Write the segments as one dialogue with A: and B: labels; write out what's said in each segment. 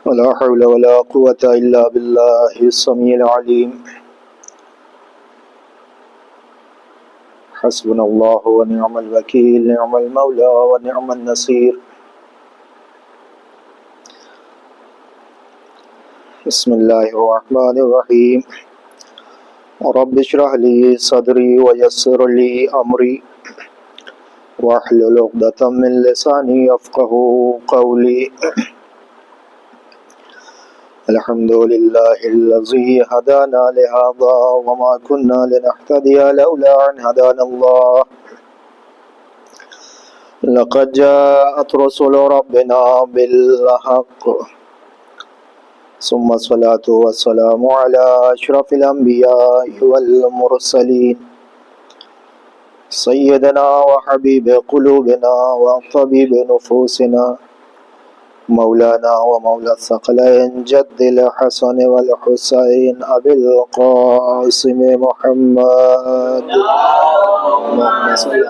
A: ولا حول ولا قوة إلا بالله السميع العليم حسبنا الله ونعم الوكيل نعم المولى ونعم النصير بسم الله الرحمن الرحيم رب اشرح لي صدري ويسر لي أمري واحلل عقدة من لساني يفقهوا قولي الحمد لله الذي هدانا لهذا وما كنا لنهتدي لولا أن هدانا الله لقد جاءت رسل ربنا بالحق ثم الصلاة والسلام على أشرف الأنبياء والمرسلين سيدنا وحبيب قلوبنا وطبيب نفوسنا مولانا ومولى الثقلين جد الحسن والحسين أبي القاسم محمد اللهم صل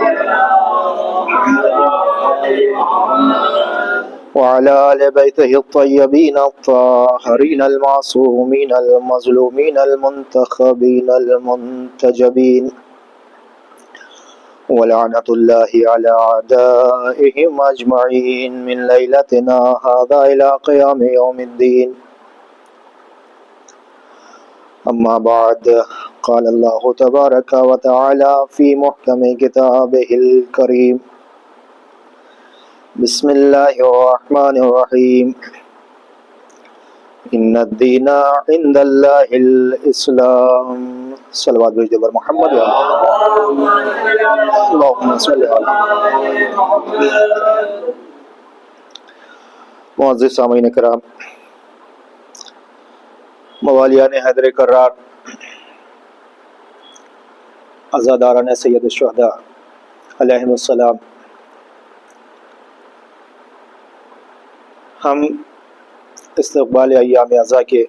A: وعلى آل بيته الطيبين الطاهرين المعصومين المظلومين المنتخبين المنتجبين ولعنة الله على أعدائهم أجمعين من ليلتنا هذا إلى قيام يوم الدين أما بعد قال الله تبارك وتعالى في محكم كتابه الكريم بسم الله الرحمن الرحيم إن الدين عند الله الإسلام صلوات بجد بر محمد اللهم صل على معزز سامعین کرام، موالیان حیدر کرار، عزاداران سید الشہداء علیہم السلام، ہم استقبال ایام عزا کے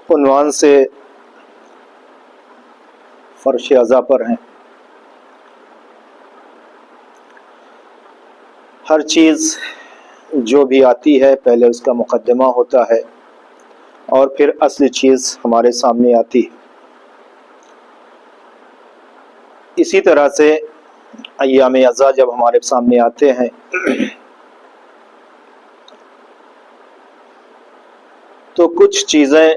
A: عنوان سے فرش عزا پر ہیں۔ ہر چیز جو بھی آتی ہے پہلے اس کا مقدمہ ہوتا ہے اور پھر اصل چیز ہمارے سامنے آتی ہے۔ اسی طرح سے ایام عزا جب ہمارے سامنے آتے ہیں تو کچھ چیزیں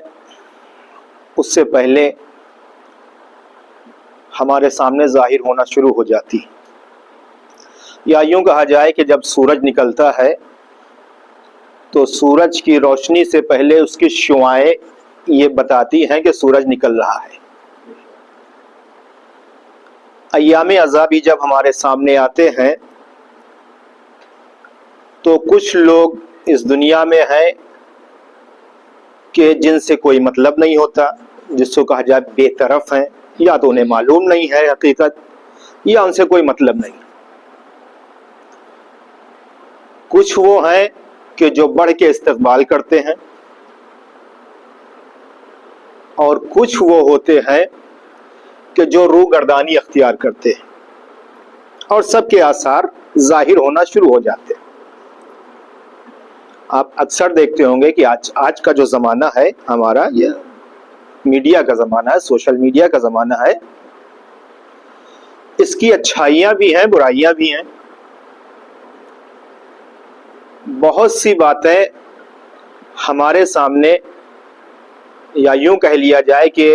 A: اس سے پہلے ہمارے سامنے ظاہر ہونا شروع ہو جاتی، یا یوں کہا جائے کہ جب سورج نکلتا ہے تو سورج کی روشنی سے پہلے اس کی شعاعیں یہ بتاتی ہیں کہ سورج نکل رہا ہے۔ ایام عزا بھی جب ہمارے سامنے آتے ہیں تو کچھ لوگ اس دنیا میں ہیں کہ جن سے کوئی مطلب نہیں ہوتا، جس کو کہا جائے بے طرف ہیں، یا تو انہیں معلوم نہیں ہے حقیقت، یا ان سے کوئی مطلب نہیں۔ کچھ وہ ہیں کہ جو بڑھ کے استقبال کرتے ہیں، اور کچھ وہ ہوتے ہیں کہ جو روح گردانی اختیار کرتے ہیں، اور سب کے آثار ظاہر ہونا شروع ہو جاتے ہیں۔ آپ اکثر دیکھتے ہوں گے کہ آج کا جو زمانہ ہے ہمارا، یہ میڈیا کا زمانہ ہے، سوشل میڈیا کا زمانہ ہے، اس کی اچھائیاں بھی ہیں برائیاں بھی ہیں۔ بہت سی باتیں ہمارے سامنے، یا یوں کہہ لیا جائے کہ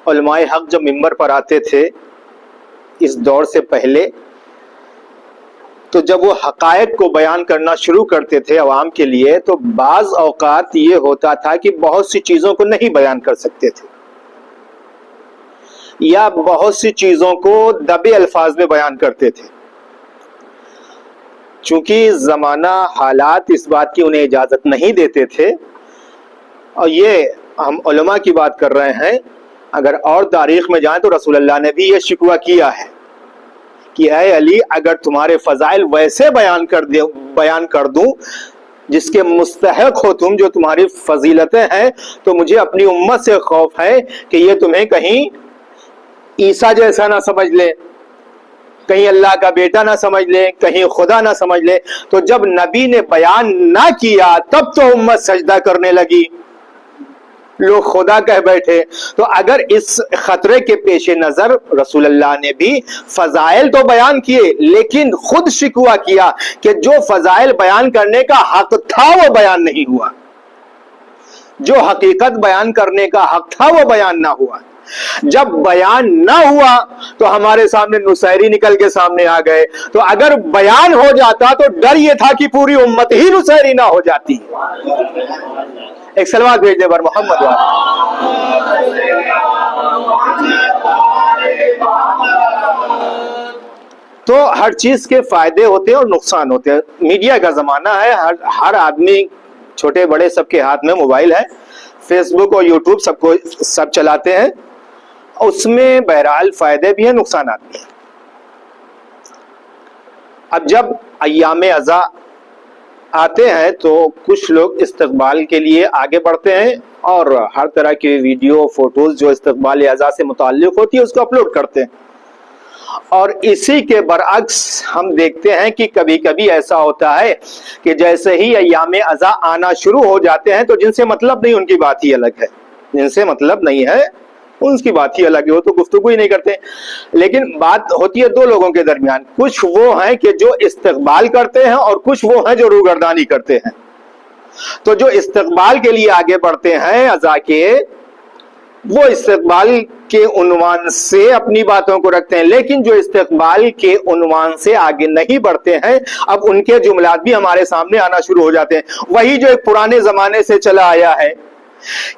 A: علماء حق جب ممبر پر آتے تھے اس دور سے پہلے، تو جب وہ حقائق کو بیان کرنا شروع کرتے تھے عوام کے لیے، تو بعض اوقات یہ ہوتا تھا کہ بہت سی چیزوں کو نہیں بیان کر سکتے تھے، یا بہت سی چیزوں کو دبے الفاظ میں بیان کرتے تھے، چونکہ زمانہ حالات اس بات کی انہیں اجازت نہیں دیتے تھے۔ اور یہ ہم علماء کی بات کر رہے ہیں، اگر اور تاریخ میں جائیں تو رسول اللہ نے بھی یہ شکوہ کیا ہے کہ اے علی، اگر تمہارے فضائل ویسے بیان کر دوں جس کے مستحق ہو تم، جو تمہاری فضیلتیں ہیں، تو مجھے اپنی امت سے خوف ہے کہ یہ تمہیں کہیں عیسیٰ جیسا نہ سمجھ لے، کہیں اللہ کا بیٹا نہ سمجھ لے، کہیں خدا نہ سمجھ لے. تو جب نبی نے بیان نہ کیا تب تو امت سجدہ کرنے لگی، لوگ خدا کہہ بیٹھے. تو اگر اس خطرے کے پیش نظر رسول اللہ نے بھی فضائل تو بیان کیے، لیکن خود شکوہ کیا کہ جو فضائل بیان کرنے کا حق تھا وہ بیان نہیں ہوا، جو حقیقت بیان کرنے کا حق تھا وہ بیان نہ ہوا. جب بیان نہ ہوا تو ہمارے سامنے نصیری نکل کے سامنے آ گئے. تو اگر بیان ہو جاتا تو ڈر یہ تھا کہ پوری امت ہی نصیری نہ ہو جاتی. ایک سلوات بھیج دے بر محمد والا. تو ہر چیز کے فائدے ہوتے ہیں اور نقصان ہوتے ہیں. میڈیا کا زمانہ ہے، ہر آدمی چھوٹے بڑے سب کے ہاتھ میں موبائل ہے، فیس بک اور یوٹیوب سب چلاتے ہیں. اس میں بہرحال فائدے بھی ہیں، نقصانات بھی ہیں. اب جب ایام عزا آتے ہیں تو کچھ لوگ استقبال کے لیے آگے بڑھتے ہیں اور ہر طرح کی ویڈیو فوٹوز جو استقبال عزا سے متعلق ہوتی ہے اس کو اپلوڈ کرتے ہیں. اور اسی کے برعکس ہم دیکھتے ہیں کہ کبھی کبھی ایسا ہوتا ہے کہ جیسے ہی ایام عزا آنا شروع ہو جاتے ہیں تو جن سے مطلب نہیں ان کی بات ہی الگ ہے، جن سے مطلب نہیں ہے ان کی بات ہی الگ ہے، وہ تو گفتگو ہی نہیں کرتے. لیکن بات ہوتی ہے دو لوگوں کے درمیان، کچھ وہ ہیں کہ جو استقبال کرتے ہیں اور کچھ وہ ہیں جو روگردانی کرتے ہیں. تو جو استقبال کے لیے آگے بڑھتے ہیں عزا کے، وہ استقبال کے عنوان سے اپنی باتوں کو رکھتے ہیں، لیکن جو استقبال کے عنوان سے آگے نہیں بڑھتے ہیں اب ان کے جملات بھی ہمارے سامنے آنا شروع ہو جاتے ہیں. وہی جو ایک پرانے زمانے سے چلا آیا ہے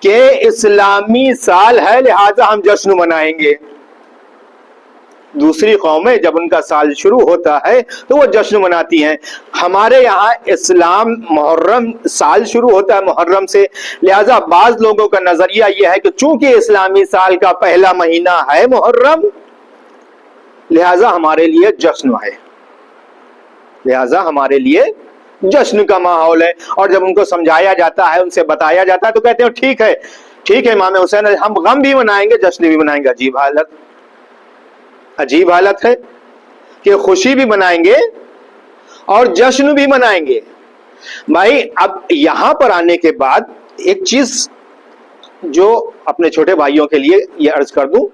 A: کہ اسلامی سال ہے لہذا ہم جشن منائیں گے. دوسری قومیں جب ان کا سال شروع ہوتا ہے تو وہ جشن مناتی ہیں. ہمارے یہاں اسلام محرم سال شروع ہوتا ہے محرم سے، لہذا بعض لوگوں کا نظریہ یہ ہے کہ چونکہ اسلامی سال کا پہلا مہینہ ہے محرم لہذا ہمارے لیے جشن ہے، لہذا ہمارے لیے جشن کا ماحول ہے. اور جب ان کو سمجھایا جاتا ہے، ان سے بتایا جاتا ہے تو کہتے ہیں ٹھیک ہے ٹھیک ہے امام حسین، ہم غم بھی منائیں گے جشن بھی منائیں گے. عجیب حالت ہے کہ خوشی بھی منائیں گے اور جشن بھی منائیں گے. بھائی اب یہاں پر آنے کے بعد ایک چیز جو اپنے چھوٹے بھائیوں کے لیے یہ عرض کر دوں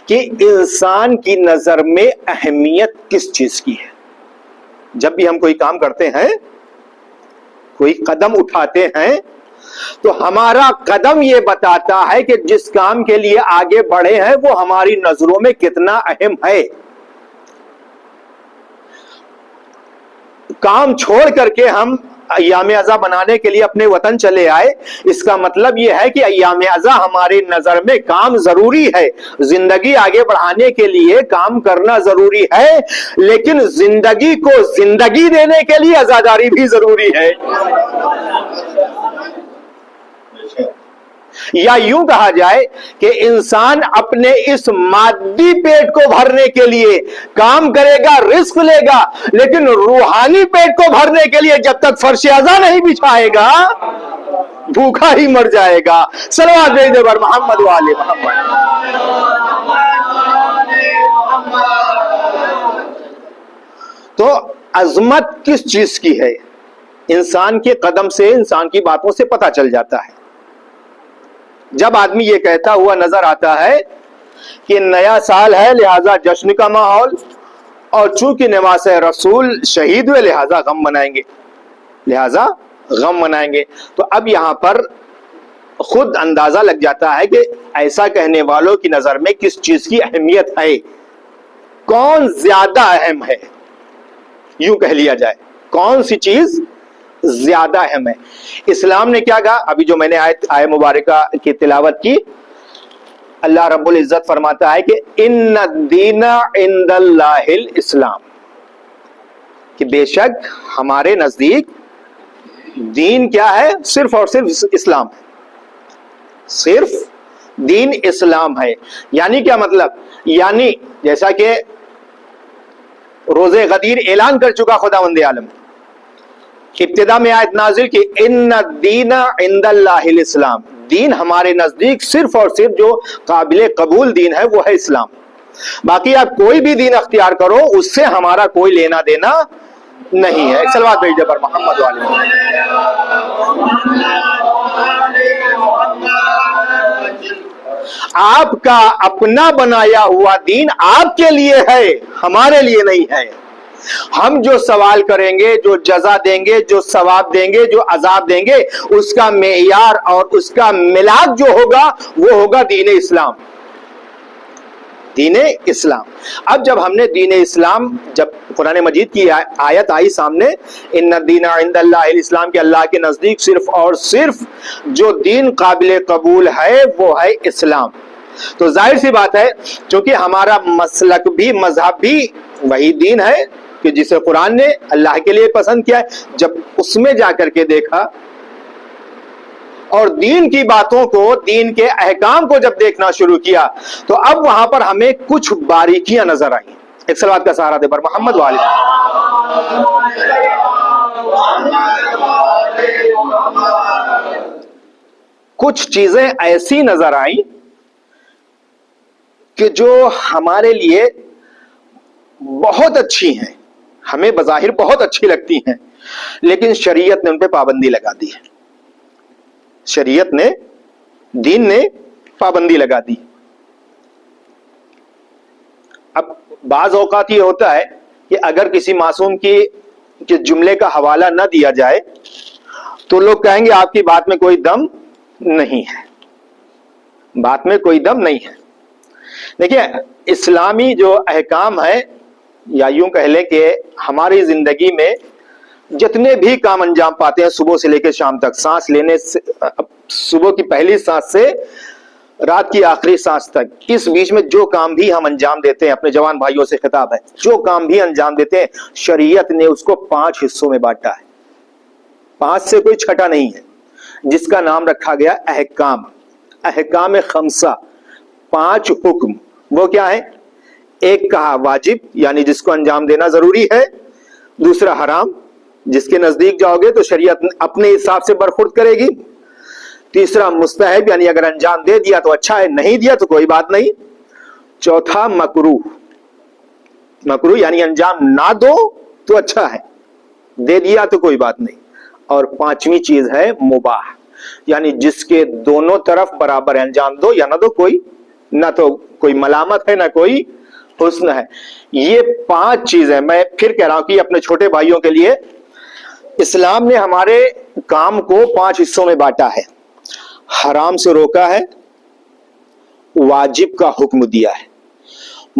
A: کہ انسان کی نظر میں اہمیت کس چیز کی ہے. جب بھی ہم کوئی کام کرتے ہیں، کوئی قدم اٹھاتے ہیں تو ہمارا قدم یہ بتاتا ہے کہ جس کام کے لیے آگے بڑھے ہیں وہ ہماری نظروں میں کتنا اہم ہے. کام چھوڑ کر کے ہم ایام عزا بنانے کے لیے اپنے وطن چلے آئے، اس کا مطلب یہ ہے کہ ایام عزا ہماری نظر میں کام ضروری ہے، زندگی آگے بڑھانے کے لیے کام کرنا ضروری ہے، لیکن زندگی کو زندگی دینے کے لیے عزاداری بھی ضروری ہے. یا یوں کہا جائے کہ انسان اپنے اس مادی پیٹ کو بھرنے کے لیے کام کرے گا، رزق لے گا، لیکن روحانی پیٹ کو بھرنے کے لیے جب تک فرش عزا نہیں بچھائے گا بھوکا ہی مر جائے گا. صلوات بھیج دے بر محمد والے محمد. تو عظمت کس چیز کی ہے انسان کے قدم سے، انسان کی باتوں سے پتہ چل جاتا ہے. جب آدمی یہ کہتا ہوا نظر آتا ہے کہ نیا سال ہے لہذا جشن کا ماحول، اور چونکہ نواز رسول شہید ہوئے لہذا غم منائیں گے، تو اب یہاں پر خود اندازہ لگ جاتا ہے کہ ایسا کہنے والوں کی نظر میں کس چیز کی اہمیت ہے، کون زیادہ اہم ہے. یوں کہہ لیا جائے کون سی چیز زیادہ اہم ہے. اسلام نے کیا کہا؟ ابھی جو میں نے آیت مبارکہ کی تلاوت کی، اللہ رب العزت فرماتا ہے کہ ان الدین عند اللہ الاسلام، کہ بے شک ہمارے نزدیک دین کیا ہے؟ صرف اور صرف اسلام ہے، صرف دین اسلام ہے. یعنی کیا مطلب؟ یعنی جیسا کہ روز غدیر اعلان کر چکا خداوند عالم، ابتدا میں آیت نازل کی ان الدین عند اللہ الاسلام، دین ہمارے نزدیک صرف اور صرف جو قابل قبول دین ہے وہ ہے اسلام. باقی آپ کوئی بھی دین اختیار کرو اس سے ہمارا کوئی لینا دینا نہیں ہے. ایک صلوات بھیجیے پر محمد والے. آپ کا اپنا بنایا ہوا دین آپ کے لیے ہے, ہمارے لیے نہیں ہے. ہم جو سوال کریں گے, جو جزا دیں گے, جو ثواب دیں گے, جو عذاب دیں گے, اس کا معیار اور اس کا ملاک جو ہوگا وہ ہوگا دین اسلام. دین اسلام. اب جب ہم نے دین اسلام, جب قرآن مجید کی آیت آئی سامنے, ان الدین عند اللہ الاسلام, کے اللہ کے نزدیک صرف اور صرف جو دین قابل قبول ہے وہ ہے اسلام. تو ظاہر سی بات ہے چونکہ ہمارا مسلک بھی مذہب بھی وہی دین ہے کہ جسے قرآن نے اللہ کے لیے پسند کیا ہے. جب اس میں جا کر کے دیکھا اور دین کی باتوں کو, دین کے احکام کو جب دیکھنا شروع کیا تو اب وہاں پر ہمیں کچھ باریکیاں نظر آئیں. ایک صلوات کا سہارا دے پر محمد والد. کچھ چیزیں ایسی نظر آئیں کہ جو ہمارے لیے بہت اچھی ہیں, ہمیں بظاہر بہت اچھی لگتی ہیں, لیکن شریعت نے ان پہ پابندی لگا دی ہے. شریعت نے, دین نے پابندی لگا دی. اب بعض اوقات یہ ہوتا ہے کہ اگر کسی معصوم کے جملے کا حوالہ نہ دیا جائے تو لوگ کہیں گے آپ کی بات میں کوئی دم نہیں ہے, بات میں کوئی دم نہیں ہے. دیکھیے اسلامی جو احکام ہے, یا یوں کہہ لیں کہ ہماری زندگی میں جتنے بھی کام انجام پاتے ہیں صبح سے لے کے شام تک, سانس لینے سے, صبح کی پہلی سانس سے رات کی آخری سانس تک, اس بیچ میں جو کام بھی ہم انجام دیتے ہیں, اپنے جوان بھائیوں سے خطاب ہے, جو کام بھی انجام دیتے ہیں شریعت نے اس کو 5 حصوں میں بانٹا ہے. 5 سے کوئی چھٹا نہیں ہے, جس کا نام رکھا گیا احکام. احکام خمسہ, 5 حکم. وہ کیا ہے؟ ایک کہا واجب, یعنی جس کو انجام دینا ضروری ہے. دوسرا حرام, جس کے نزدیک جاؤ گے تو شریعت اپنے حساب سے برخورد کرے گی. تیسرا مستحب, یعنی اگر انجام دے دیا تو اچھا ہے, نہیں دیا تو کوئی بات نہیں. چوتھا مکروہ, مکروہ یعنی انجام نہ دو تو اچھا ہے, دے دیا تو کوئی بات نہیں. اور 5ویں چیز ہے مباح, یعنی جس کے دونوں طرف برابر انجام دو یا نہ دو, کوئی نہ تو کوئی ملامت ہے نہ کوئی حسن ہے. یہ 5 چیزیں میں پھر کہہ رہا ہوں کہ اپنے چھوٹے بھائیوں کے لیے اسلام نے ہمارے کام کو 5 حصوں میں بانٹا ہے. حرام سے روکا ہے, واجب کا حکم دیا ہے,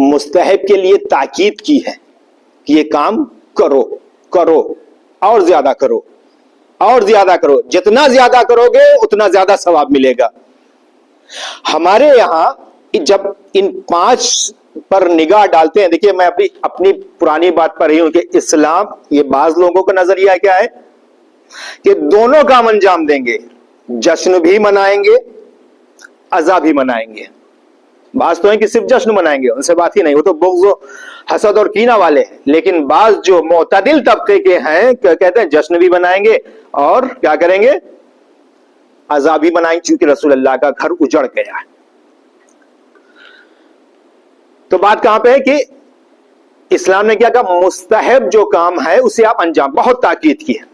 A: مستحب کے لیے تاکید کی ہے کہ یہ کام کرو کرو اور زیادہ کرو اور زیادہ کرو, جتنا زیادہ کرو گے اتنا زیادہ ثواب ملے گا. ہمارے یہاں جب ان 5 پر نگاہ ڈالتے ہیں, دیکھیے میں اپنی پرانی بات پر رہی ہوں کہ اسلام, یہ بعض لوگوں کا نظریہ کیا ہے کہ دونوں کام انجام دیں گے, جشن بھی منائیں گے عزا بھی منائیں گے. بعض تو ہیں کہ صرف جشن منائیں گے, ان سے بات ہی نہیں, وہ تو بغض و حسد اور کینہ والے ہیں. لیکن بعض جو معتدل طبقے کے ہیں کہتے ہیں جشن بھی منائیں گے اور کیا کریں گے, عزا بھی منائیں, چونکہ رسول اللہ کا گھر اجڑ گیا ہے. تو بات کہاں پہ ہے کہ اسلام نے کیا کہا, مستحب جو کام ہے اسے آپ انجام, بہت تاکید کی ہے,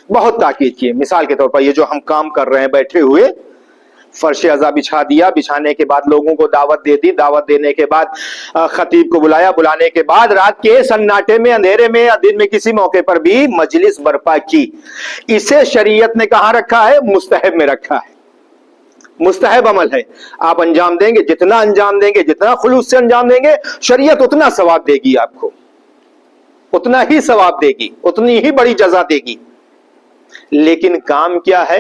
A: بہت تاکید کی ہے. مثال کے طور پر یہ جو ہم کام کر رہے ہیں بیٹھے ہوئے, فرش عزا بچھا دیا, بچھانے کے بعد لوگوں کو دعوت دے دی, دعوت دینے کے بعد خطیب کو بلایا, بلانے کے بعد رات کے سناٹے میں, اندھیرے میں یا دن میں کسی موقع پر بھی مجلس برپا کی, اسے شریعت نے کہاں رکھا ہے؟ مستحب میں رکھا ہے. مستحب عمل ہے, آپ انجام دیں گے, جتنا انجام دیں گے, جتنا خلوص سے انجام دیں گے, شریعت اتنا ثواب دے گی آپ کو, اتنا ہی ثواب دے گی, اتنی ہی بڑی جزا دے گی. لیکن کام کیا ہے؟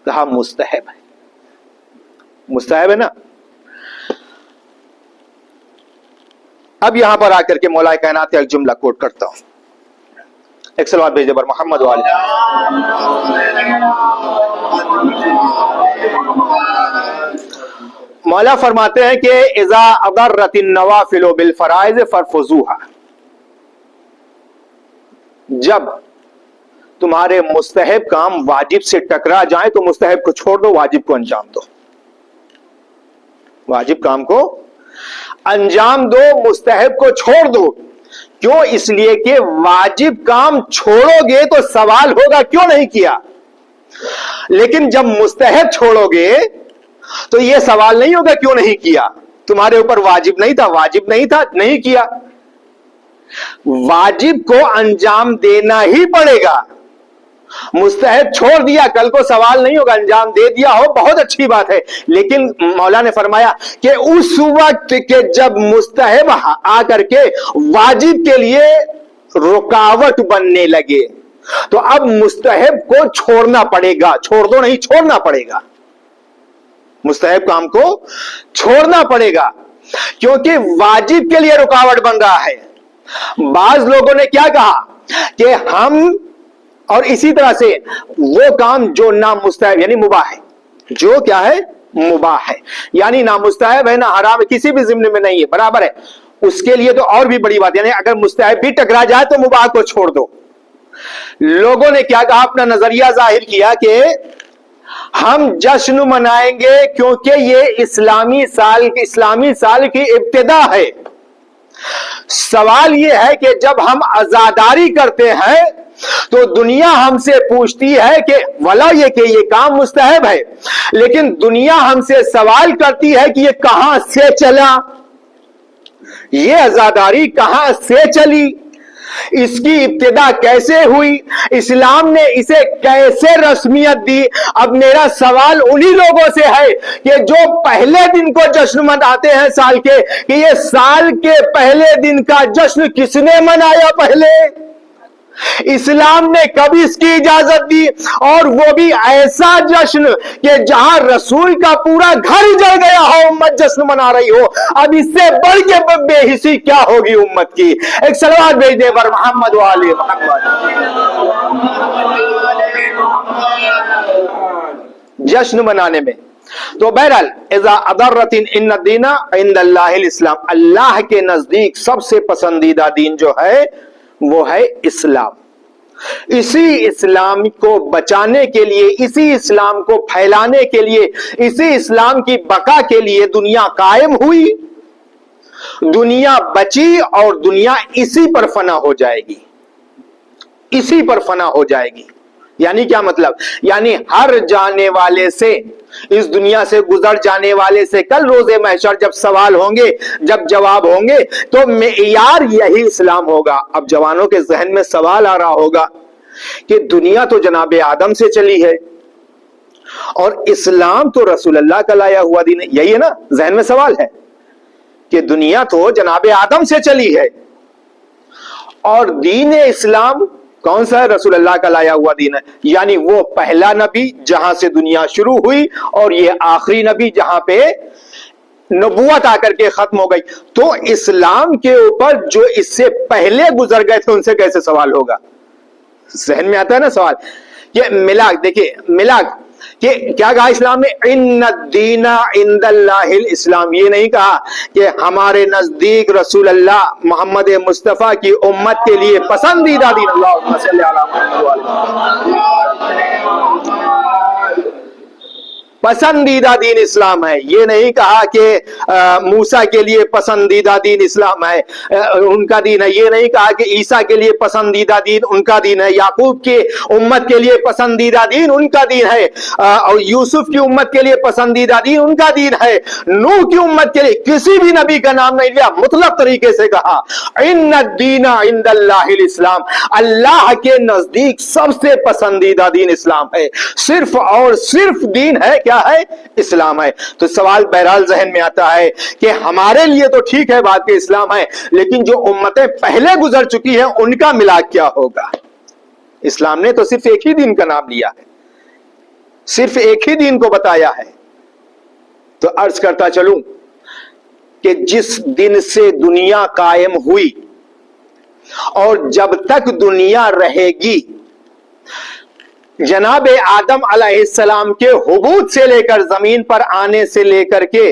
A: کہا مستحب ہے. مستحب ہے نا. اب یہاں پر آ کر کے مولا کائنات ایک جملہ کوٹ کرتا ہوں, ایک صلوات بھیجے پر محمد والے. مولا فرماتے ہیں کہ اذا اضرت النوافل بالفرائض فرفضوها, جب تمہارے مستحب کام واجب سے ٹکرا جائیں تو مستحب کو چھوڑ دو, واجب کو انجام دو. واجب کام کو انجام دو, مستحب کو چھوڑ دو. کیوں؟ اس لیے کہ واجب کام چھوڑو گے تو سوال ہوگا کیوں نہیں کیا, لیکن جب مستحب چھوڑو گے تو یہ سوال نہیں ہوگا کیوں نہیں کیا. تمہارے اوپر واجب نہیں تھا, نہیں کیا. واجب کو انجام دینا ہی پڑے گا. مستحب چھوڑ دیا, کل کو سوال نہیں ہوگا. انجام دے دیا ہو بہت اچھی بات ہے, لیکن مولا نے فرمایا کہ اس وقت کہ جب مستحب آ کر کے واجب کے لیے رکاوٹ بننے لگے تو اب مستحب کو چھوڑنا پڑے گا. چھوڑ دو نہیں, چھوڑنا پڑے گا. مستحب کام کو چھوڑنا پڑے گا کیونکہ واجب کے لیے رکاوٹ بن رہا ہے. بعض لوگوں نے کیا کہا کہ ہم, اور اسی طرح سے وہ کام جو نہ مستحب یعنی مباح ہے, جو کیا ہے مباح ہے, یعنی نہ مستحب ہے نہ حرام ہے, کسی بھی ضمن میں نہیں ہے, برابر ہے. اس کے لیے تو اور بھی بڑی بات, یعنی اگر مستحب بھی ٹکرا جائے تو مباح کو چھوڑ دو. لوگوں نے کیا کہا, اپنا نظریہ ظاہر کیا کہ ہم جشن منائیں گے کیونکہ یہ اسلامی سال کی ابتدا ہے. سوال یہ ہے کہ جب ہم عزاداری کرتے ہیں تو دنیا ہم سے پوچھتی ہے کہ ولا یہ کام مستحب ہے, لیکن دنیا ہم سے سوال کرتی ہے کہ یہ کہاں سے چلا, یہ عزاداری کہاں سے چلی, اس کی ابتدا کیسے ہوئی, اسلام نے اسے کیسے رسمیت دی. اب میرا سوال انہی لوگوں سے ہے کہ جو پہلے دن کو جشن مناتے ہیں سال کے, کہ یہ سال کے پہلے دن کا جشن کس نے منایا پہلے؟ اسلام نے کب اس کی اجازت دی, اور وہ بھی ایسا جشن کہ جہاں رسول کا پورا گھر جل گیا ہو, امت جشن منا رہی ہو. اب اس سے بڑھ کے بے حسی کیا ہوگی امت کی. ایک صلوات بھیج دے پر محمد و آل محمد. جشن منانے میں تو بہرحال اذا اضرت ان الدین عند اللہ الاسلام, اللہ کے نزدیک سب سے پسندیدہ دین جو ہے وہ ہے اسلام. اسی اسلام کو بچانے کے لیے, اسی اسلام کو پھیلانے کے لیے, اسی اسلام کی بقا کے لیے دنیا قائم ہوئی, دنیا بچی, اور دنیا اسی پر فنا ہو جائے گی, اسی پر فنا ہو جائے گی. یعنی کیا مطلب؟ یعنی ہر جانے والے سے, اس دنیا سے گزر جانے والے سے کل روز محشر جب سوال ہوں گے, جب جواب ہوں گے, تو معیار یہی اسلام ہوگا. اب جوانوں کے ذہن میں سوال آ رہا ہوگا کہ دنیا تو جناب آدم سے چلی ہے اور اسلام تو رسول اللہ کا لایا ہوا دین ہے. یہی ہے نا ذہن میں سوال ہے کہ دنیا تو جناب آدم سے چلی ہے اور دین اسلام کون سا ہے؟ رسول اللہ کا لایا ہوا دین ہے. یعنی وہ پہلا نبی جہاں سے دنیا شروع ہوئی اور یہ آخری نبی جہاں پہ نبوت آ کر کے ختم ہو گئی. تو اسلام کے اوپر جو اس سے پہلے گزر گئے تھے ان سے کیسے سوال ہوگا؟ ذہن میں آتا ہے نا سوال. یہ ملاک, دیکھیے ملاک کہ کیا کہا اسلام نے, ان الدین عند اللہ الاسلام. یہ نہیں کہا کہ ہمارے نزدیک رسول اللہ محمد مصطفیٰ کی امت کے لیے پسندیدہ دین, اللہم صلی علی محمد پسندیدہ دین اسلام ہے. یہ نہیں کہا کہ موسیٰ کے لیے پسندیدہ دین اسلام ہے, ان کا دین ہے. یہ نہیں کہا کہ عیسیٰ کے لیے پسندیدہ دین ان کا دین ہے, یعقوب کی امت کے لیے پسندیدہ دین ان کا دین ہے, اور یوسف کی امت کے لیے پسندیدہ دین ان کا دین ہے. نوح کی امت کے لیے کسی بھی نبی کا نام نہیں لیا, مطلق طریقے سے کہا ان الدین عند اللہ الاسلام. اللہ کے نزدیک سب سے پسندیدہ دین اسلام ہے, صرف اور صرف دین ہے کیا ہے؟ اسلام ہے. تو سوال بہرحال ذہن میں آتا ہے کہ ہمارے لیے تو ٹھیک ہے بات کہ اسلام ہے, لیکن جو امتیں پہلے گزر چکی ہیں ان کا ملاک کیا ہوگا؟ اسلام نے تو صرف ایک ہی دین کا نام لیا ہے, صرف ایک ہی دین کو بتایا ہے. تو عرض کرتا چلوں کہ جس دن سے دنیا قائم ہوئی اور جب تک دنیا رہے گی, جناب آدم علیہ السلام کے حبوط سے لے کر زمین پر آنے سے لے کر کے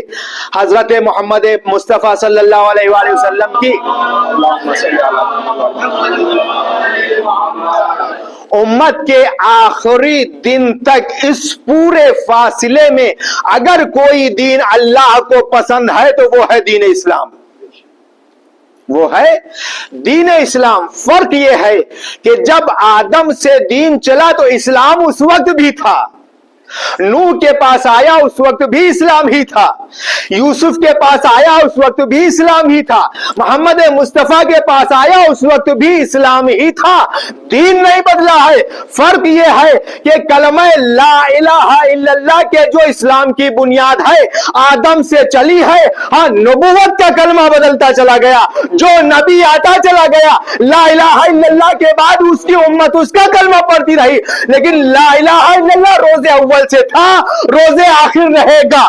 A: حضرت محمد مصطفیٰ صلی اللہ علیہ وآلہ وسلم کی امت کے آخری دن تک, اس پورے فاصلے میں اگر کوئی دین اللہ کو پسند ہے تو وہ ہے دین اسلام. وہ ہے دین اسلام. فرق یہ ہے کہ جب آدم سے دین چلا تو اسلام اس وقت بھی تھا, نوح کے پاس آیا اس وقت بھی اسلام ہی تھا, یوسف کے پاس آیا اس وقت بھی اسلام ہی تھا, محمد مصطفیٰ کے پاس آیا اس وقت بھی اسلام ہی تھا. دین نہیں بدلا ہے. فرق یہ ہے کہ کلمہ لا الہ الا اللہ کے جو اسلام کی بنیاد ہے آدم سے چلی ہے. ہاں, نبوت کا کلمہ بدلتا چلا گیا, جو نبی آتا چلا گیا لا الہ الا اللہ کے بعد اس کی امت اس کا کلمہ پڑھتی رہی, لیکن لا الہ الا اللہ روز اول سے تھا, روز آخر رہے گا.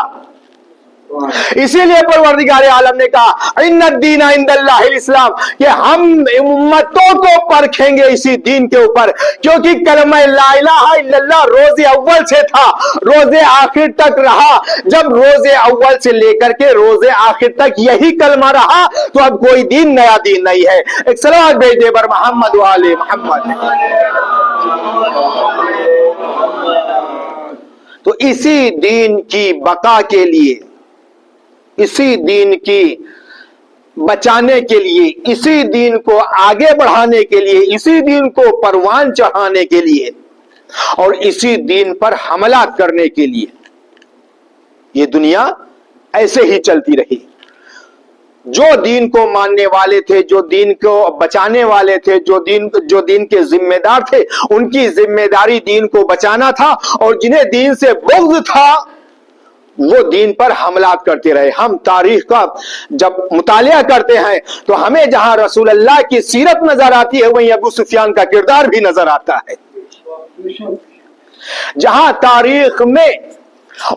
A: اسی لیے پروردگار عالم نے کہا ان الدین عند اللہ الاسلام, کہ ہم امتوں کو پرکھیں گے اسی دین کے اوپر, کیونکہ کلمہ لا الہ الا اللہ روز اول سے تھا, روز آخر تک رہا. جب روز اول سے لے کر کے روز آخر تک یہی کلمہ رہا تو اب کوئی دین نیا دین نہیں ہے. ایک صلوات بھیج دے بر محمد و آل محمد. تو اسی دین کی بقا کے لیے, اسی دین کی بچانے کے لیے, اسی دین کو آگے بڑھانے کے لیے, اسی دین کو پروان چڑھانے کے لیے اور اسی دین پر حملات کرنے کے لیے یہ دنیا ایسے ہی چلتی رہی. جو دین کو ماننے والے تھے, جو دین کو بچانے والے تھے, جو دین کے ذمہ دار تھے, ان کی ذمہ داری دین کو بچانا تھا, اور جنہیں دین سے بغض تھا وہ دین پر حملات کرتے رہے. ہم تاریخ کا جب مطالعہ کرتے ہیں تو ہمیں جہاں رسول اللہ کی سیرت نظر آتی ہے وہیں ابو سفیان کا کردار بھی نظر آتا ہے. جہاں تاریخ میں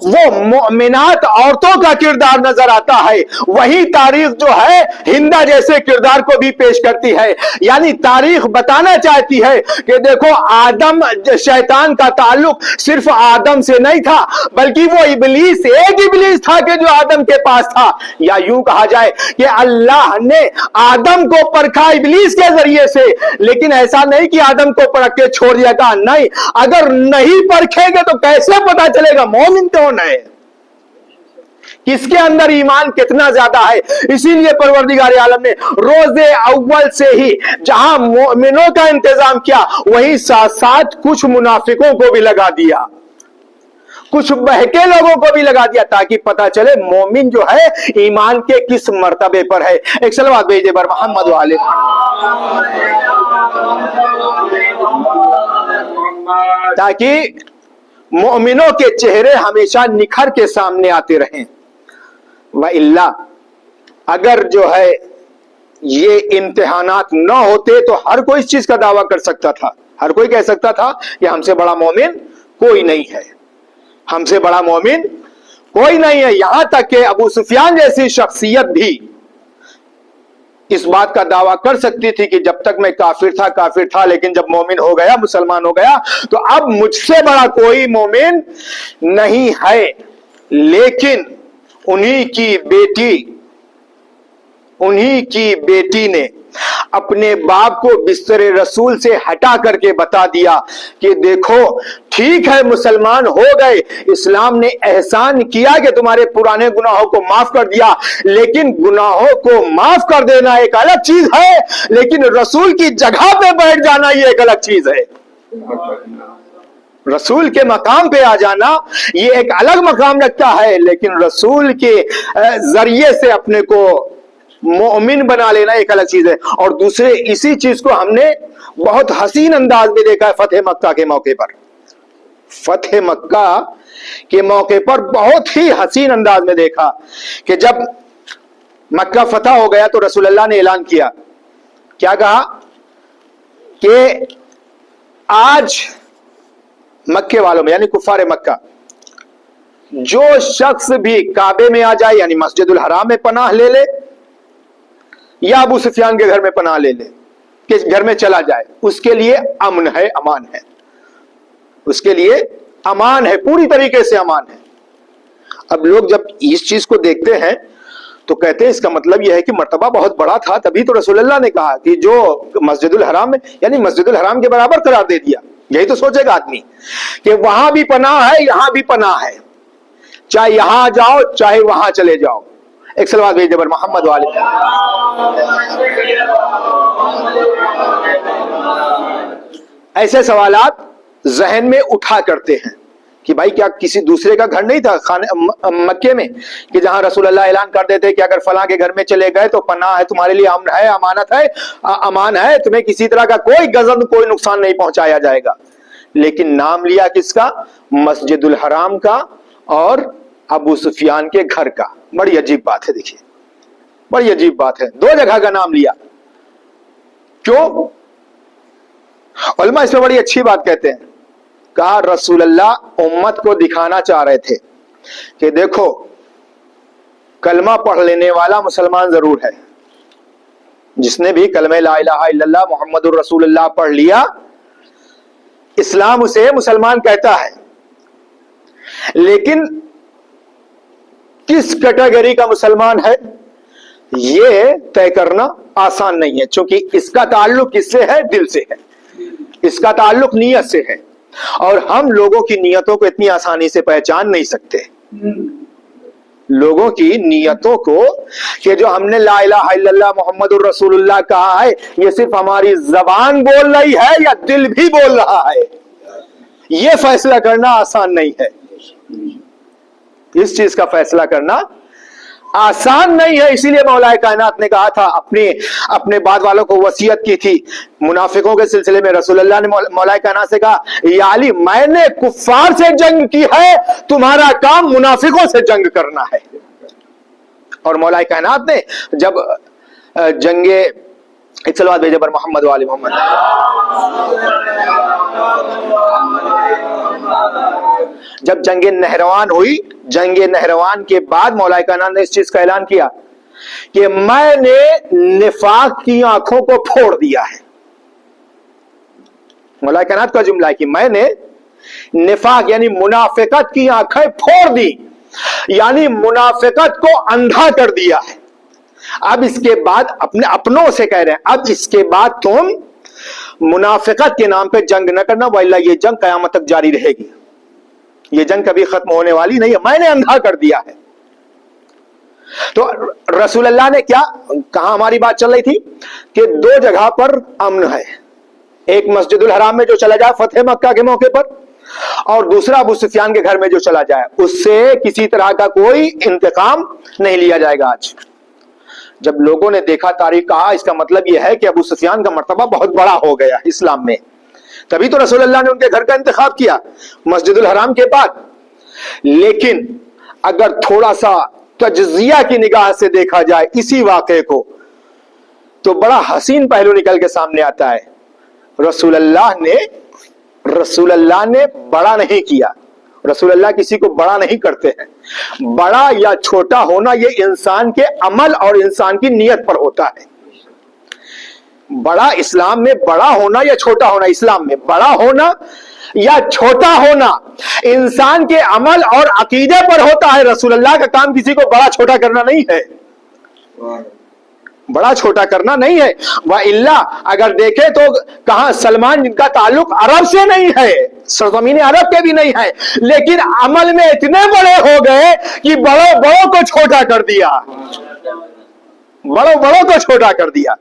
A: وہ مؤمنات عورتوں کا کردار نظر آتا ہے وہی تاریخ جو ہے ہندا جیسے کردار کو بھی پیش کرتی ہے. یعنی تاریخ بتانا چاہتی ہے کہ دیکھو آدم, شیطان کا تعلق صرف آدم سے نہیں تھا بلکہ وہ ابلیس, ایک ابلیس تھا کہ جو آدم کے پاس تھا. یا یوں کہا جائے کہ اللہ نے آدم کو پرکھا ابلیس کے ذریعے سے, لیکن ایسا نہیں کہ آدم کو پرکھ کے چھوڑ دیا تھا. نہیں, اگر نہیں پرکھیں گے تو کیسے پتا چلے گا مومن کون ہے, کس کے اندر ایمان کتنا زیادہ ہے. اسی لیے پروردگار عالم نے روز اول سے ہی جہاں مومنوں کا انتظام کیا وہیں ساتھ ساتھ کچھ منافقوں کو بھی لگا دیا, کچھ بہکے لوگوں کو بھی لگا دیا, تاکہ پتا چلے مومن جو ہے ایمان کے کس مرتبے پر ہے. ایک صلوات بھیجے بر محمد و آل محمد, تاکہ مومنوں کے چہرے ہمیشہ نکھر کے سامنے آتے رہیں. وَإِلَّا, اگر جو ہے یہ امتحانات نہ ہوتے تو ہر کوئی اس چیز کا دعویٰ کر سکتا تھا, ہر کوئی کہہ سکتا تھا کہ ہم سے بڑا مومن کوئی نہیں ہے, ہم سے بڑا مومن کوئی نہیں ہے. یہاں تک کہ ابو سفیان جیسی شخصیت بھی اس بات کا دعویٰ کر سکتی تھی کہ جب تک میں کافر تھا, لیکن جب مومن ہو گیا, مسلمان ہو گیا تو اب مجھ سے بڑا کوئی مومن نہیں ہے. لیکن انہی کی بیٹی نے اپنے باپ کو بستر رسول سے ہٹا کر کے بتا دیا کہ دیکھو ٹھیک ہے مسلمان ہو گئے, اسلام نے احسان کیا کہ تمہارے پرانے گناہوں کو معاف کر دیا, لیکن گناہوں کو معاف کر دینا ایک الگ چیز ہے, لیکن رسول کی جگہ پہ بیٹھ جانا یہ ایک الگ چیز ہے. رسول کے مقام پہ آ جانا یہ ایک الگ مقام رکھتا ہے, لیکن رسول کے ذریعے سے اپنے کو مومن بنا لینا ایک الگ چیز ہے. اور دوسرے اسی چیز کو ہم نے بہت حسین انداز میں دیکھا ہے فتح مکہ کے موقع پر. فتح مکہ کے موقع پر بہت ہی حسین انداز میں دیکھا کہ جب مکہ فتح ہو گیا تو رسول اللہ نے اعلان کیا, کیا کہا کہ آج مکے والوں میں یعنی کفار مکہ جو شخص بھی کعبے میں آ جائے یعنی مسجد الحرام میں پناہ لے لے یا ابو سفیان کے گھر میں پناہ لے لے, کہ گھر میں چلا جائے, اس کے لیے امن ہے, امان ہے, اس کے لیے امان ہے, پوری طریقے سے امان ہے. اب لوگ جب اس چیز کو دیکھتے ہیں تو کہتے ہیں اس کا مطلب یہ ہے کہ مرتبہ بہت بڑا تھا, تبھی تو رسول اللہ نے کہا کہ جو مسجد الحرام میں یعنی مسجد الحرام کے برابر قرار دے دیا. یہی تو سوچے گا آدمی کہ وہاں بھی پناہ ہے, یہاں بھی پناہ ہے, چاہے یہاں جاؤ چاہے وہاں چلے جاؤ, ایک صلوات بھیج دے پر محمد والے. ایسے سوالات ذہن میں اٹھا کرتے ہیں کہ بھائی کیا کسی دوسرے کا گھر نہیں تھا مکے میں کہ جہاں رسول اللہ اعلان کر دیتے کہ اگر فلاں کے گھر میں چلے گئے تو پناہ ہے، تمہارے لیے امن ہے، امانت ہے، امان ہے، تمہیں کسی طرح کا کوئی غضب کوئی نقصان نہیں پہنچایا جائے گا. لیکن نام لیا کس کا؟ مسجد الحرام کا اور ابو سفیان کے گھر کا. بڑی عجیب بات ہے، دیکھیے بڑی عجیب بات ہے، دو جگہ کا نام لیا. کیوں؟ علماء اس میں بڑی اچھی بات کہتے ہیں. کہا رسول اللہ امت کو دکھانا چاہ رہے تھے کہ دیکھو کلمہ پڑھ لینے والا مسلمان ضرور ہے، جس نے بھی کلمہ لا الہ الا اللہ محمد الرسول اللہ پڑھ لیا اسلام اسے مسلمان کہتا ہے. لیکن کس کیٹیگری کا مسلمان ہے یہ طے کرنا آسان نہیں ہے، چونکہ اس کا تعلق کس سے ہے؟ دل سے ہے، اس کا تعلق نیت سے ہے، اور ہم لوگوں کی نیتوں کو اتنی آسانی سے پہچان نہیں سکتے. لوگوں کی نیتوں کو کہ جو ہم نے لا الہ الا اللہ محمد الرسول اللہ کہا ہے یہ صرف ہماری زبان بول رہی ہے یا دل بھی بول رہا ہے، یہ فیصلہ کرنا آسان نہیں ہے. اس چیز کا فیصلہ کرنا آسان نہیں ہے. اسی لیے مولا کائنات نے کہا تھا، اپنے بعد والوں کو وصیت کی تھی منافقوں کے سلسلے میں. رسول اللہ نے مولا کائنات سے کہا یا علی میں نے کفار سے جنگ کی ہے، تمہارا کام منافقوں سے جنگ کرنا ہے. اور مولا کائنات نے جب ایک صلوات بھیجے پر محمد والی محمد. جب جنگ نہروان ہوئی، جنگ نہروان کے بعد مولا کائنات نے اس چیز کا اعلان کیا کہ میں نے نفاق کی آنکھوں کو پھوڑ دیا ہے. مولا کائنات کا جملہ ہے کہ میں نے نفاق یعنی منافقت کی آنکھیں پھوڑ دی، یعنی منافقت کو اندھا کر دیا ہے. اب اس کے بعد اپنے اپنوں سے کہہ رہے ہیں اب اس کے بعد تم منافقت کے نام پہ جنگ نہ کرنا، وإلا یہ جنگ قیامت تک جاری رہے گی، یہ جنگ کبھی ختم ہونے والی نہیں ہے. میں نے اندھا کر دیا ہے. تو رسول اللہ نے کیا کہا؟ ہماری بات چل رہی تھی کہ دو جگہ پر امن ہے، ایک مسجد الحرام میں جو چلا جائے فتح مکہ کے موقع پر، اور دوسرا ابو سفیان کے گھر میں جو چلا جائے اس سے کسی طرح کا کوئی انتقام نہیں لیا جائے گا. آج جب لوگوں نے دیکھا تاریخ کہا اس کا مطلب یہ ہے کہ ابو سفیان کا مرتبہ بہت بڑا ہو گیا اسلام میں، تبھی تو رسول اللہ نے ان کے گھر کا انتخاب کیا مسجد الحرام کے بعد. لیکن اگر تھوڑا سا تجزیہ کی نگاہ سے دیکھا جائے اسی واقعے کو تو بڑا حسین پہلو نکل کے سامنے آتا ہے. رسول اللہ نے بڑا نہیں کیا. رسول اللہ کسی کو بڑا نہیں کرتے ہیں. بڑا یا چھوٹا ہونا یہ انسان کے عمل اور انسان کی نیت پر ہوتا ہے. بڑا اسلام میں بڑا ہونا یا چھوٹا ہونا، اسلام میں بڑا ہونا یا چھوٹا ہونا انسان کے عمل اور عقیدے پر ہوتا ہے. رسول اللہ کا کام کسی کو بڑا چھوٹا کرنا نہیں ہے، بڑا چھوٹا کرنا نہیں ہے. وَإِلَّا اگر دیکھیں تو کہاں سلمان جن کا تعلق عرب سے نہیں ہے، سرزمین عرب کے بھی نہیں ہے، لیکن عمل میں اتنے بڑے ہو گئے کہ بڑوں کو چھوٹا کر دیا، بڑوں کو چھوٹا کر دیا.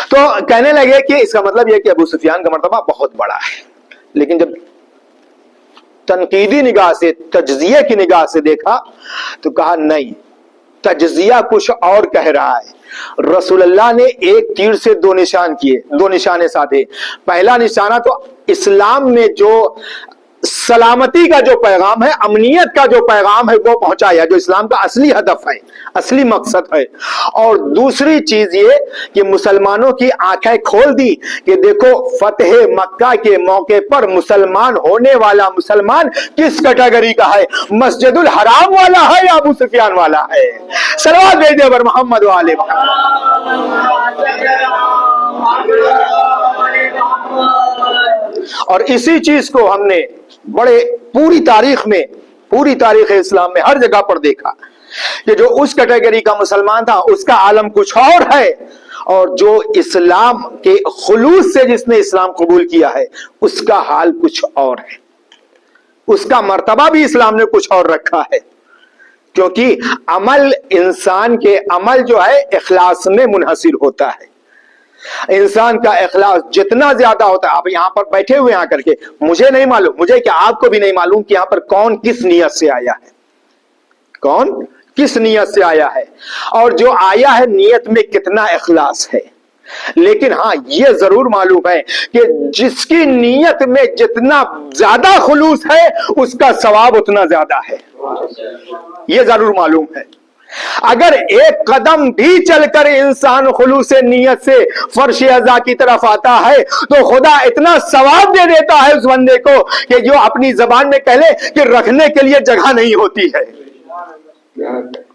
A: تو کہنے لگے کہ اس کا مطلب یہ کہ ابو سفیان کا مرتبہ بہت بڑا ہے. لیکن جب تنقیدی نگاہ سے تجزیے کی نگاہ سے دیکھا تو کہا نہیں، تجزیہ کچھ اور کہہ رہا ہے. رسول اللہ نے ایک تیر سے دو نشانے ساتھے. پہلا نشانہ تو اسلام میں جو سلامتی کا جو پیغام ہے، امنیت کا جو پیغام ہے وہ پہنچایا، جو اسلام کا اصلی ہدف ہے، اصلی مقصد ہے. اور دوسری چیز یہ کہ مسلمانوں کی آنکھیں کھول دی کہ دیکھو فتح مکہ کے موقع پر مسلمان ہونے والا مسلمان کس کیٹیگری کا ہے، مسجد الحرام والا ہے یا ابو سفیان والا ہے. صلوات بھیجے پر محمد والے اور اسی چیز کو ہم نے پوری تاریخ اسلام میں ہر جگہ پر دیکھا کہ جو اس کیٹیگری کا مسلمان تھا اس کا عالم کچھ اور ہے، اور جو اسلام کے خلوص سے جس نے اسلام قبول کیا ہے اس کا حال کچھ اور ہے، اس کا مرتبہ بھی اسلام نے کچھ اور رکھا ہے. کیونکہ عمل انسان کے عمل جو ہے اخلاص میں منحصر ہوتا ہے. انسان کا اخلاص جتنا زیادہ ہوتا ہے. آپ یہاں پر بیٹھے ہوئے آ کر کے مجھے نہیں معلوم, مجھے کہ آپ کو بھی نہیں معلوم کہ یہاں پر کون کس نیت سے آیا ہے, کون کس نیت سے آیا ہے, اور جو آیا ہے نیت میں کتنا اخلاص ہے. لیکن ہاں یہ ضرور معلوم ہے کہ جس کی نیت میں جتنا زیادہ خلوص ہے اس کا ثواب اتنا زیادہ ہے. یہ ضرور معلوم ہے. اگر ایک قدم بھی چل کر انسان خلوص نیت سے فرش اعضاء کی طرف آتا ہے تو خدا اتنا ثواب دے دیتا ہے اس بندے کو کہ جو اپنی زبان میں کہہ لے کہ رکھنے کے لیے جگہ نہیں ہوتی ہے.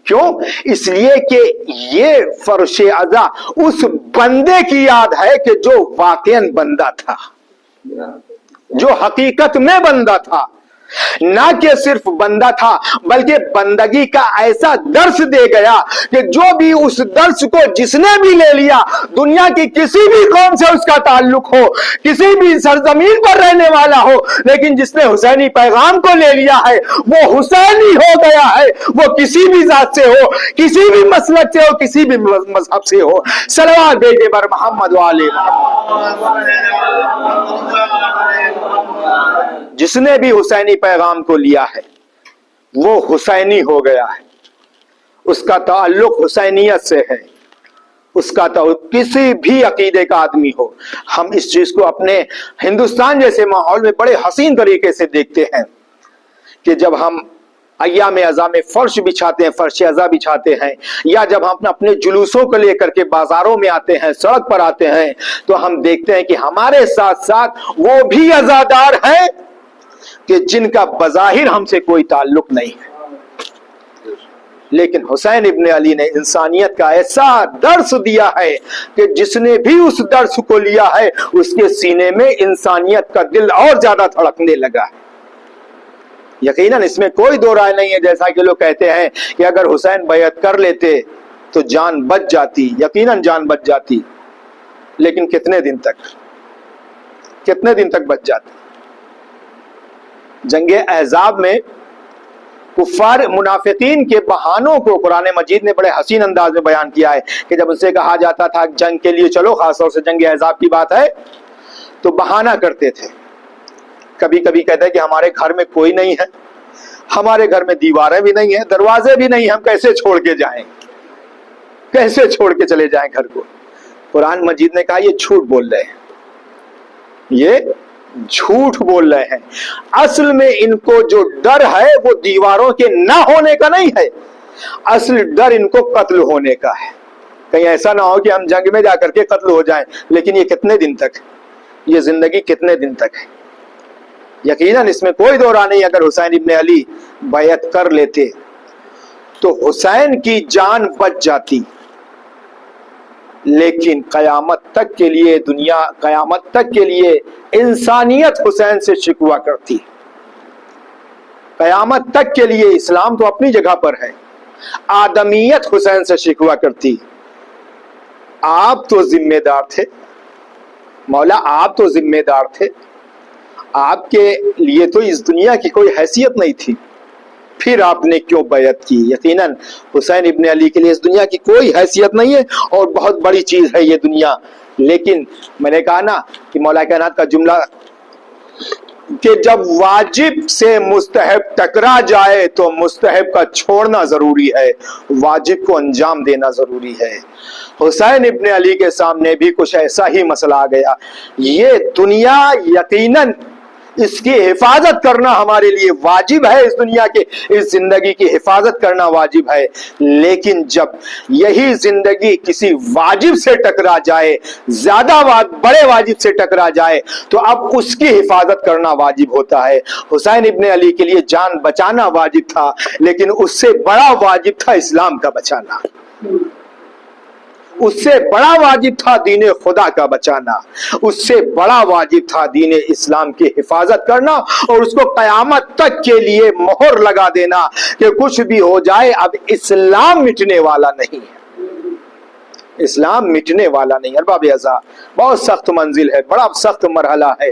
A: کیوں؟ اس لیے کہ یہ فرش اعضاء اس بندے کی یاد ہے کہ جو واقعاً بندہ تھا, جو حقیقت میں بندہ تھا. نہ کہ صرف بندہ تھا بلکہ بندگی کا ایسا درس دے گیا کہ جو بھی اس درس کو جس نے بھی لے لیا, دنیا کی کسی بھی قوم سے اس کا تعلق ہو, کسی بھی سرزمین پر رہنے والا ہو, لیکن جس نے حسینی پیغام کو لے لیا ہے وہ حسینی ہو گیا ہے. وہ کسی بھی ذات سے ہو, کسی بھی مسلک سے ہو, کسی بھی مذہب سے ہو. صلوات بھیجے بر محمد والے جس نے بھی حسینی پیغام کو لیا ہے وہ حسینی ہو گیا ہے. اس کا تعلق حسینیت سے ہے. اس کا تعلق کسی بھی عقیدے کا آدمی ہو. ہم اس چیز کو اپنے ہندوستان جیسے ماحول میں بڑے حسین طریقے سے دیکھتے ہیں کہ جب ہم ایام اعضاء میں فرش بچھاتے ہیں, فرش اعضاء بچھاتے ہیں, یا جب ہم اپنے جلوسوں کو لے کر کے بازاروں میں آتے ہیں, سڑک پر آتے ہیں, تو ہم دیکھتے ہیں کہ ہمارے ساتھ ساتھ وہ بھی عزادار ہیں کہ جن کا بظاہر ہم سے کوئی تعلق نہیں ہے. لیکن حسین ابن علی نے انسانیت کا ایسا درس دیا ہے کہ جس نے بھی اس درس کو لیا ہے اس کے سینے میں انسانیت کا دل اور زیادہ دھڑکنے لگا ہے. یقیناً اس میں کوئی دو رائے نہیں ہے, جیسا کہ لوگ کہتے ہیں کہ اگر حسین بیعت کر لیتے تو جان بچ جاتی. یقیناً جان بچ جاتی, لیکن کتنے دن تک بچ جاتی. جنگ احزاب میں کفار منافقین کے بہانوں کو قرآن مجید نے بڑے حسین انداز میں بیان کیا ہے کہ جب ان سے کہا جاتا تھا جنگ کے لیے چلو, خاص طور سے جنگ احزاب کی بات ہے, تو بہانہ کرتے تھے. کبھی کبھی کہتے ہیں کہ ہمارے گھر میں کوئی نہیں ہے, ہمارے گھر میں دیواریں بھی نہیں ہیں, دروازے بھی نہیں, ہم کیسے چھوڑ کے جائیں, کیسے چھوڑ کے چلے جائیں گھر کو. قرآن مجید نے کہا یہ جھوٹ بول رہے ہیں, یہ جھوٹ بول رہے ہیں. اصل میں ان کو جو ڈر ہے وہ دیواروں کے نہ ہونے کا نہیں ہے, اصل ڈر ان کو قتل ہونے کا ہے. کہیں ایسا نہ ہو کہ ہم جنگ میں جا کر کے قتل ہو جائیں. لیکن یہ کتنے دن تک, یہ زندگی کتنے دن تک ہے. یقیناً اس میں کوئی دو رائے نہیں. اگر حسین ابن علی بیعت کر لیتے تو حسین کی جان بچ جاتی, لیکن قیامت تک کے لیے دنیا, قیامت تک کے لیے انسانیت حسین سے شکوہ کرتی. قیامت تک کے لیے اسلام تو اپنی جگہ پر ہے, آدمیت حسین سے شکوہ کرتی. آپ تو ذمہ دار تھے مولا, آپ تو ذمہ دار تھے, آپ کے لیے تو اس دنیا کی کوئی حیثیت نہیں تھی, پھر آپ نے کیوں بیعت کی؟ یقیناً حسین ابن علی کے لیے اس دنیا کی کوئی حیثیت نہیں ہے اور بہت بڑی چیز ہے یہ دنیا. لیکن میں نے کہا نا کہ مولا کائنات کا جملہ کہ جب واجب سے مستحب ٹکرا جائے تو مستحب کا چھوڑنا ضروری ہے, واجب کو انجام دینا ضروری ہے. حسین ابن علی کے سامنے بھی کچھ ایسا ہی مسئلہ آ گیا. یہ دنیا یقیناً اس کی حفاظت کرنا ہمارے لیے واجب ہے, اس دنیا کے اس زندگی کی حفاظت کرنا واجب ہے. لیکن جب یہی زندگی کسی واجب سے ٹکرا جائے, زیادہ بڑے واجب سے ٹکرا جائے, تو اب اس کی حفاظت کرنا واجب ہوتا ہے. حسین ابن علی کے لیے جان بچانا واجب تھا, لیکن اس سے بڑا واجب تھا اسلام کا بچانا, اس سے بڑا واجب تھا دین خدا کا بچانا, اس سے بڑا واجب تھا دین اسلام کی حفاظت کرنا اور اس کو قیامت تک کے لیے مہر لگا دینا کہ کچھ بھی ہو جائے اب اسلام مٹنے والا نہیں ہے, اسلام مٹنے والا نہیں. ارباب اعضاء بہت سخت منزل ہے, بڑا سخت مرحلہ ہے.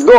A: 2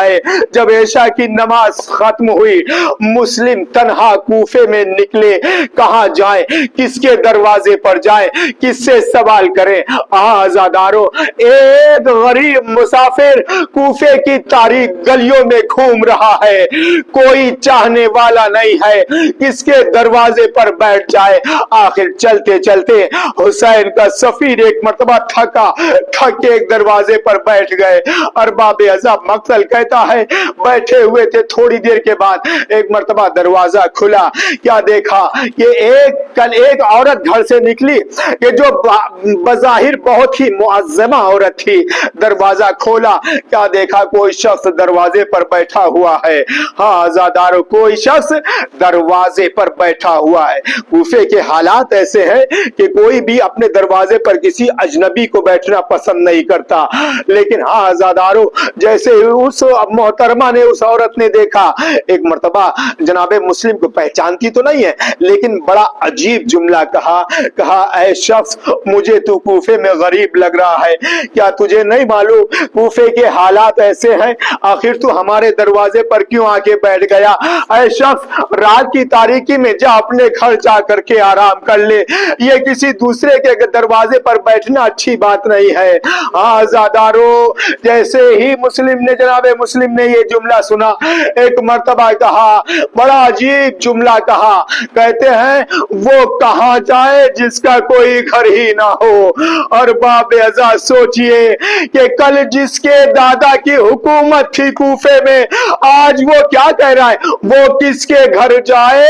A: ہے جب عشاء کی نماز ختم ہوئی مسلم تنہا کوفے میں نکلے، کہاں جائیں، کس کے دروازے پر جائیں، کس سے سوال کریں۔ آزادارو ایک غریب مسافر کوفے کی تاریک گلیوں میں گھوم رہا ہے، کوئی چاہنے والا نہیں ہے کس کے دروازے پر بیٹھ جائے۔ آخر چلتے چلتے حسین کا سفیر ایک مرتبہ تھک کے ایک دروازے پر بیٹھ گئے۔ ارباب عذاب مقتل کہتا ہے بیٹھے ہوئے تھے، تھوڑی دیر کے بعد ایک مرتبہ دروازہ کھلا، کیا دیکھا کہ ایک عورت گھر سے نکلی کہ جو بظاہر بہت ہی معظمہ عورت تھی۔ دروازہ کھولا، کیا دیکھا کوئی شخص دروازے پر بیٹھا ہوا ہے۔ ہاں آزادارو کوئی شخص دروازے پر بیٹھا ہوا ہے۔ کوفے کے حالات ایسے ہیں کہ کوئی بھی اپنے دروازے پر کسی اجنبی کو بیٹھنا پسند نہیں کرتا، لیکن ہاں آزادارو جیسے اس محترمہ نے اس عورت نے دیکھا، ایک مرتبہ جناب مسلم کو پہچانتی تو نہیں ہے لیکن بڑا عجیب جملہ کہا اے شخص مجھے تو کوفے میں غریب لگ رہا ہے، کیا تجھے نہیں معلوم کوفے کے حالات ایسے ہیں، آخر تو ہمارے دروازے پر کیوں آ کے بیٹھ گیا؟ اے شخص رات کی تاریکی میں جا اپنے گھر جا کر کے آرام کر لے، یہ کسی دوسرے کے دروازے پر بیٹھنا اچھی بات نہیں ہے۔ آزادارو جیسے ہی جناب مسلم نے یہ جملہ سنا، ایک مرتبہ کہا، بڑا عجیب جملہ کہا، کہتے ہیں وہ کہاں جائے جس کا کوئی گھر ہی نہ ہو۔ اور باب ازا سوچئے کہ کل جس کے دادا کی حکومت تھی کوفے میں، آج وہ کیا کہہ رہا ہے، وہ کس کے گھر جائے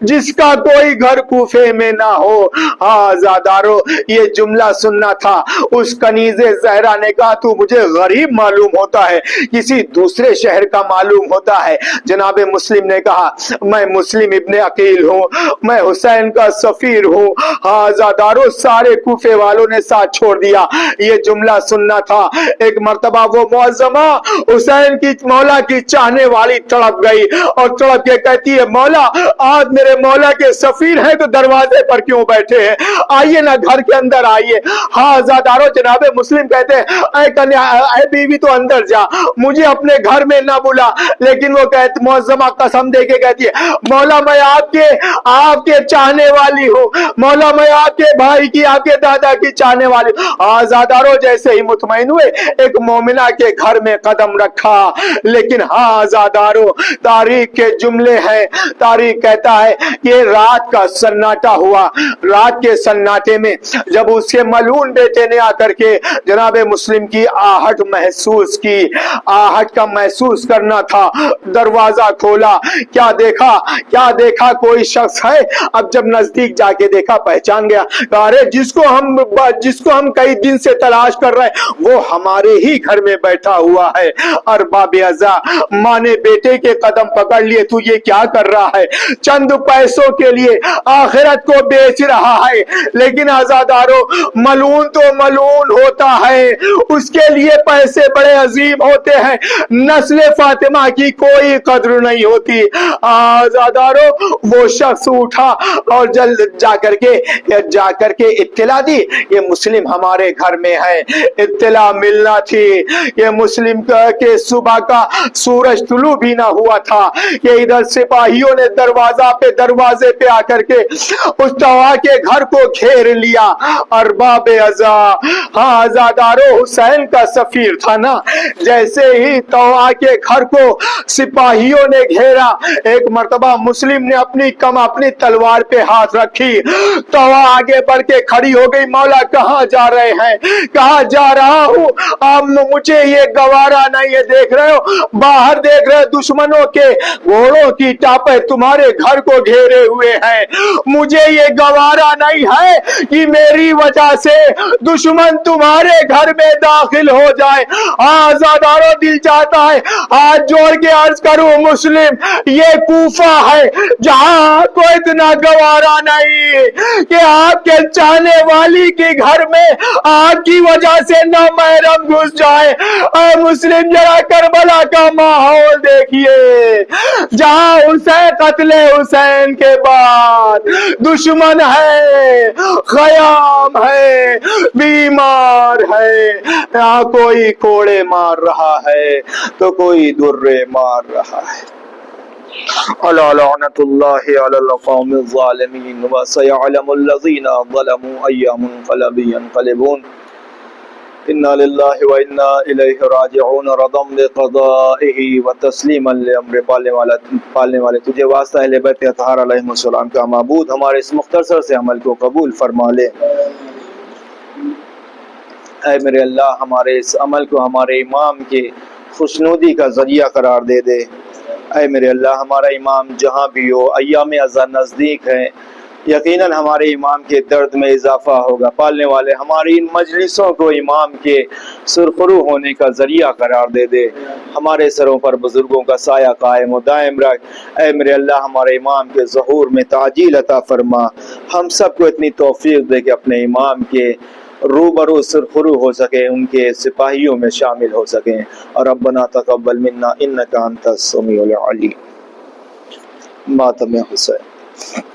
A: جس کا کوئی گھر کوفے میں نہ ہو۔ آزادارو یہ جملہ سننا تھا، اس کنیز زہرا نے کہا تو مجھے غریب معلوم ہوتا ہے، کسی دوسرے شہر کا معلوم ہوتا ہے۔ جناب مسلم نے کہا میں مسلم ابن عقیل ہوں، میں حسین کا سفیر ہوں۔ آزادارو سارے کوفے والوں نے ساتھ چھوڑ دیا، یہ جملہ سننا تھا۔ ایک مرتبہ وہ معظمہ حسین کی مولا کی چاہنے والی تڑپ گئی اور تڑپ کے کہتی ہے مولا آج میرے مولا کے سفیر ہیں تو دروازے پر کیوں بیٹھے ہیں، آئیے نا گھر کے اندر آئیے۔ ہاں آزادارو جناب مسلم کہتے ہیں اے بیوی تو اندر جا، مجھے اپنے گھر میں نہ بلا، لیکن وہ کہتے معظمہ قسم دے کے کہتی ہے مولا میں آپ کے چاہنے والی ہوں، مولا میں آپ کے بھائی کی آپ کے دادا کی چاہنے والی ہوں۔ آزادارو جیسے ہی مطمئن ہوئے ایک مومنہ کے گھر میں قدم رکھا، لیکن ہاں آزادارو تاریخ کے جملے ہیں، تاریخ کہتا ہے کہ رات کا سناٹا ہوا، رات کے سناٹے میں جب اس کے ملعون بیٹے نے آ کر کے جناب مسلم کی آہٹ محسوس کی، آہٹ کا محسوس کرنا تھا، دروازہ کھولا، کیا دیکھا کوئی شخص ہے، اب جب نزدیک جا کے دیکھا پہچان گیا، ارے جس کو ہم کئی دن سے تلاش کر رہے ہیں وہ ہمارے ہی گھر میں بیٹھا ہوا ہے۔ ارباب ازا ماں نے بیٹے کے قدم پکڑ لیے، تو یہ کیا کر رہا ہے، چند پیسوں کے لیے آخرت کو بیچ رہا ہے، لیکن آزادارو ملعون تو ملعون ہوتا ہے، اس کے لیے پیسے بڑے عظیم ہوتے ہیں، نسل فاطمہ کی کوئی قدر نہیں ہوتی۔ آزادارو وہ شخص اٹھا اور جلد جا کر کے اطلاع دی یہ مسلم ہمارے گھر میں ہے۔ اطلاع ملنا تھی یہ مسلم کے صبح کا سورج طلوع بھی نہ ہوا تھا کہ ادھر سپاہیوں نے دروازے پہ آ کر کے اس طوا کے گھر کو گھیر لیا۔ ارباب ازا آزادارو حسین کا سفیر تھا نا، جیسے ہی طوا کے گھر کو سپاہیوں نے گھیرا، ایک مرتبہ مسلم نے اپنی تلوار پہ ہاتھ رکھی، طوا آگے بڑھ کے کھڑی ہو گئی، مولا کہاں جا رہے ہیں، کہاں جا رہا ہوں، اب مجھے یہ گوارا نہیں ہے، دیکھ رہے ہو باہر دیکھ رہے دشمنوں کے گھوڑوں کی ٹاپیں تمہارے گھر کو گھیرے ہوئے ہیں، مجھے یہ گوارا نہیں ہے کہ میری وجہ سے دشمن تمہارے گھر میں داخل ہو جائے۔ آزادارو دل چاہتا ہے ہاتھ جوڑ کے عرض کروں مسلم یہ کوفہ ہے جہاں کو اتنا گوارا نہیں، کہ آپ کے چاہنے والی کے گھر میں آگ کی وجہ سے نامحرم گھس جائے. اے مسلم ذرا کربلا کا ماحول دیکھیے جہاں حسین قتل حسین کے بعد دشمن ہے, خیام ہے, بیمار ہے, یہاں کوئی کوڑے مار رہا ہے تو کوئی درے مار رہا ہے. الا لعنت اللہ علی القوم الظالمین وسيعلم الذین ظلموا ای منقلب ینقلبون. انا للہ وانا الیہ راجعون. رضا بقضائہ وتسلیما لامر. پالنے والے تجھے واسطہ اہل بیت اطہار علیہم السلام کا معبود ہمارے اس مختصر سے عمل کو قبول فرما لے. اے میرے اللہ ہمارے اس عمل کو ہمارے امام کے خوشنودی کا ذریعہ قرار دے دے. اے میرے اللہ ہمارا امام جہاں بھی ہو, ایام ازاں نزدیک ہیں, یقیناً ہمارے امام کے درد میں اضافہ ہوگا. پالنے والے ہماری ان مجلسوں کو امام کے سرخرو ہونے کا ذریعہ قرار دے دے. ہمارے سروں پر بزرگوں کا سایہ قائم و دائم رکھ. اے میرے اللہ ہمارے امام کے ظہور میں تعجیل عطا فرما. ہم سب کو اتنی توفیق دے کہ اپنے امام کے روبرو سرخرو ہو سکے, ان کے سپاہیوں میں شامل ہو سکیں. اور ربنا تقبل منا انک انت السمیع العلیم. ماتم حسین.